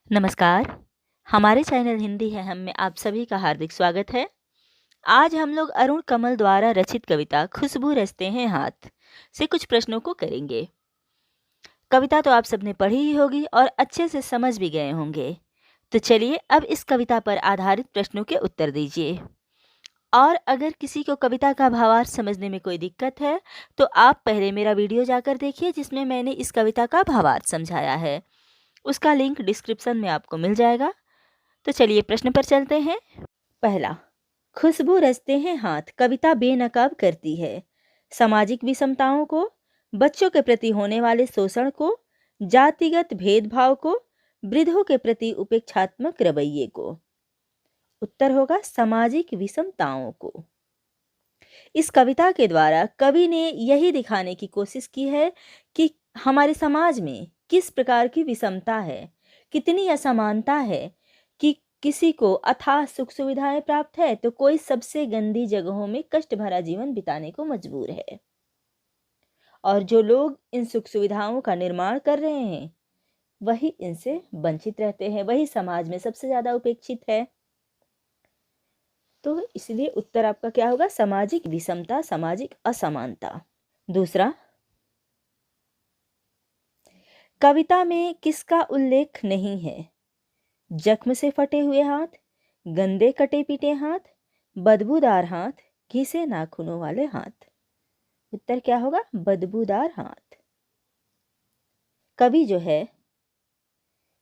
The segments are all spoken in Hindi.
नमस्कार। हमारे चैनल हिंदी है हम में आप सभी का हार्दिक स्वागत है। आज हम लोग अरुण कमल द्वारा रचित कविता खुशबू रचते हैं हाथ से कुछ प्रश्नों को करेंगे। कविता तो आप सबने पढ़ी ही होगी और अच्छे से समझ भी गए होंगे। तो चलिए अब इस कविता पर आधारित प्रश्नों के उत्तर दीजिए। और अगर किसी को कविता का भावार्थ समझने में कोई दिक्कत है तो आप पहले मेरा वीडियो जाकर देखिए जिसमें मैंने इस कविता का भावार्थ समझाया है। उसका लिंक डिस्क्रिप्शन में आपको मिल जाएगा। तो चलिए प्रश्न पर चलते हैं। पहला, खुशबू रचते हैं हाथ कविता बेनकाब करती है सामाजिक विषमताओं को, बच्चों के प्रति होने वाले शोषण को, जातिगत भेदभाव को, वृद्धों के प्रति उपेक्षात्मक रवैये को। उत्तर होगा सामाजिक विषमताओं को। इस कविता के द्वारा कवि ने यही दिखाने की कोशिश की है कि हमारे समाज में किस प्रकार की विषमता है, कितनी असमानता है कि किसी को अथाह सुख सुविधाएं प्राप्त है तो कोई सबसे गंदी जगहों में कष्ट भरा जीवन बिताने को मजबूर है। और जो लोग इन सुख सुविधाओं का निर्माण कर रहे हैं वही इनसे वंचित रहते हैं, वही समाज में सबसे ज्यादा उपेक्षित है। तो इसलिए उत्तर आपका क्या होगा? सामाजिक विषमता, सामाजिक असमानता। दूसरा, कविता में किसका उल्लेख नहीं है? जख्म से फटे हुए हाथ, गंदे कटे पीटे हाथ, बदबूदार हाथ, घिसे नाखूनों वाले हाथ। उत्तर क्या होगा? बदबूदार हाथ। कवि जो है,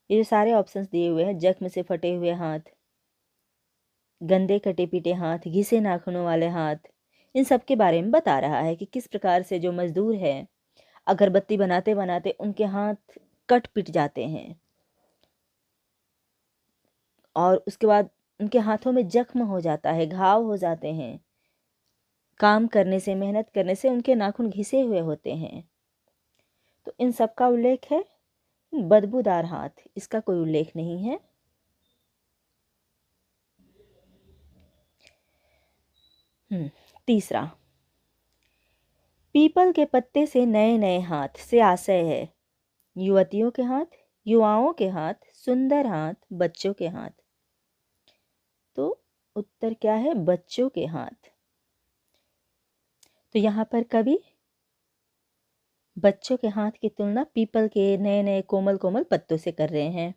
ये जो सारे ऑप्शंस दिए हुए हैं, जख्म से फटे हुए हाथ, गंदे कटे पीटे हाथ, घिसे नाखूनों वाले हाथ, इन सब के बारे में बता रहा है कि किस प्रकार से जो मजदूर है अगरबत्ती बनाते बनाते उनके हाथ कट पिट जाते हैं और उसके बाद उनके हाथों में जख्म हो जाता है, घाव हो जाते हैं। काम करने से, मेहनत करने से उनके नाखून घिसे हुए होते हैं। तो इन सब का उल्लेख है। बदबूदार हाथ, इसका कोई उल्लेख नहीं है। तीसरा, पीपल के पत्ते से नए नए हाथ से आशय है युवतियों के हाथ, युवाओं के हाथ, सुंदर हाथ, बच्चों के हाथ। तो उत्तर क्या है? बच्चों के हाथ। तो यहाँ पर कवि बच्चों के हाथ की तुलना पीपल के नए नए कोमल कोमल पत्तों से कर रहे हैं।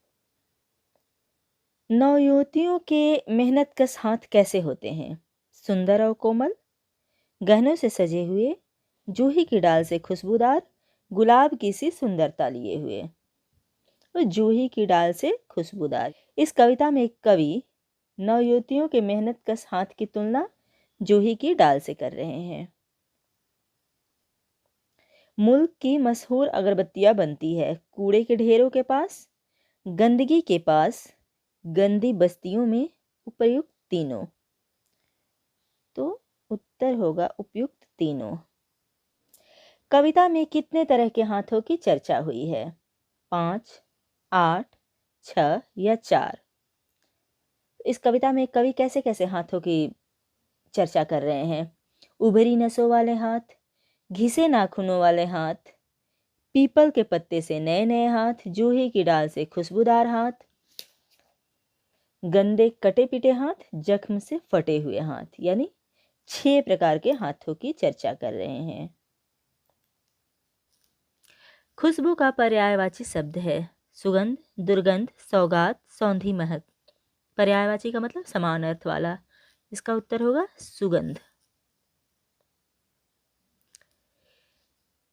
नवयुवतियों के मेहनतकश हाथ कैसे होते हैं? सुंदर और कोमल, गहनों से सजे हुए, जूही की डाल से खुशबूदार, गुलाब की सी सुंदरता लिए हुए। तो जूही की डाल से खुशबूदार। इस कविता में कवि नवयुवतियों के मेहनतकश हाथ की तुलना जूही की डाल से कर रहे हैं। मुल्क की मशहूर अगरबत्तियां बनती है कूड़े के ढेरों के पास, गंदगी के पास, गंदी बस्तियों में, उपयुक्त तीनों। तो उत्तर होगा उपयुक्त तीनों। कविता में कितने तरह के हाथों की चर्चा हुई है? 5, 8, 6 या 4? इस कविता में कवि कैसे कैसे हाथों की चर्चा कर रहे हैं? उभरी नसों वाले हाथ, घिसे नाखूनों वाले हाथ, पीपल के पत्ते से नए नए हाथ, जूही की डाल से खुशबूदार हाथ, गंदे कटे पिटे हाथ, जख्म से फटे हुए हाथ। यानी 6 प्रकार के हाथों की चर्चा कर रहे हैं। खुशबू का पर्यायवाची शब्द है सुगंध, दुर्गंध, सौगात, सौंधी महक। पर्यायवाची का मतलब समान अर्थ वाला। इसका उत्तर होगा सुगंध।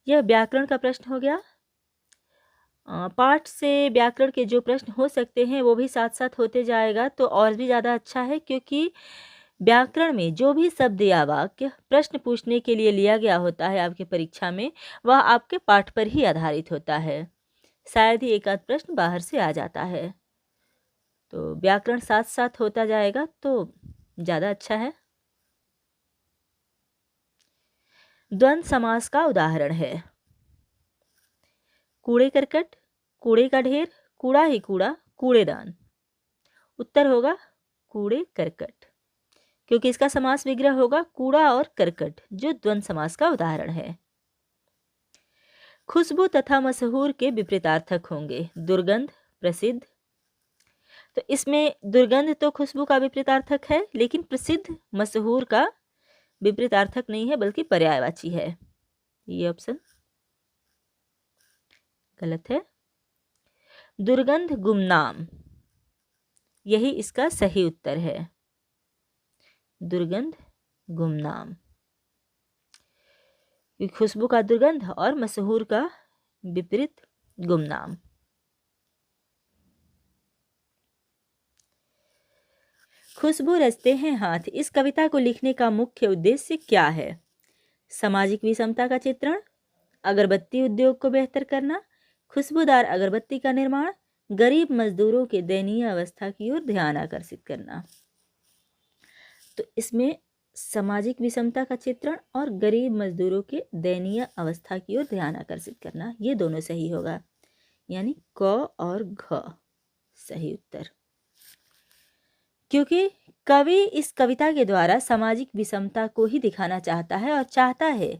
यह व्याकरण का प्रश्न हो गया। पाठ से व्याकरण के जो प्रश्न हो सकते हैं वो भी साथ साथ होते जाएगा तो और भी ज़्यादा अच्छा है, क्योंकि व्याकरण में जो भी शब्द या वाक्य प्रश्न पूछने के लिए लिया गया होता है आपके परीक्षा में, वह आपके पाठ पर ही आधारित होता है। शायद ही एक आध प्रश्न बाहर से आ जाता है, तो व्याकरण साथ साथ होता जाएगा तो ज़्यादा अच्छा है। द्वंद्व समास का उदाहरण है कूड़े करकट, कूड़े का ढेर, कूड़ा ही कूड़ा, कूड़ेदान। उत्तर होगा कूड़े करकट, क्योंकि इसका समास विग्रह होगा कूड़ा और करकट, जो द्वंद्व समास का उदाहरण है। खुशबू तथा मशहूर के विपरीतार्थक होंगे दुर्गंध, प्रसिद्ध, तो इसमें दुर्गंध तो खुशबू का विपरीतार्थक है, लेकिन प्रसिद्ध मशहूर का विपरीतार्थक नहीं है बल्कि पर्यायवाची है। ये ऑप्शन गलत है। दुर्गंध गुमनाम, यही इसका सही उत्तर है। दुर्गंध गुमनाम, खुशबू का दुर्गंध और मशहूर का विपरीत गुमनाम। खुशबू रचते हैं हाथ, इस कविता को लिखने का मुख्य उद्देश्य क्या है? सामाजिक विषमता का चित्रण, अगरबत्ती उद्योग को बेहतर करना, खुशबूदार अगरबत्ती का निर्माण, गरीब मजदूरों के दयनीय अवस्था की ओर ध्यान आकर्षित करना। तो इसमें सामाजिक विषमता का चित्रण और गरीब मजदूरों के दयनीय अवस्था की ओर ध्यान आकर्षित करना, ये दोनों सही होगा, यानी क और घ सही उत्तर। क्योंकि कवि इस कविता के द्वारा सामाजिक विषमता को ही दिखाना चाहता है और चाहता है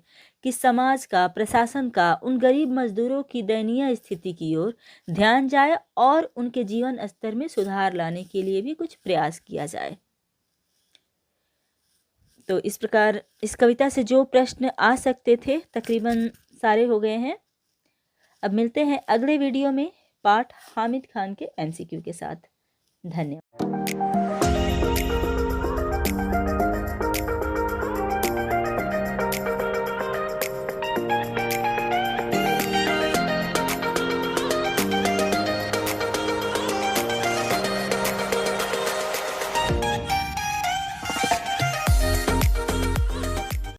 कि समाज का, प्रशासन का उन गरीब मजदूरों की दयनीय स्थिति की ओर ध्यान जाए और उनके जीवन स्तर में सुधार लाने के लिए भी कुछ प्रयास किया जाए। तो इस प्रकार इस कविता से जो प्रश्न आ सकते थे तकरीबन सारे हो गए हैं। अब मिलते हैं अगले वीडियो में पाठ हामिद खान के MCQ के साथ। धन्यवाद।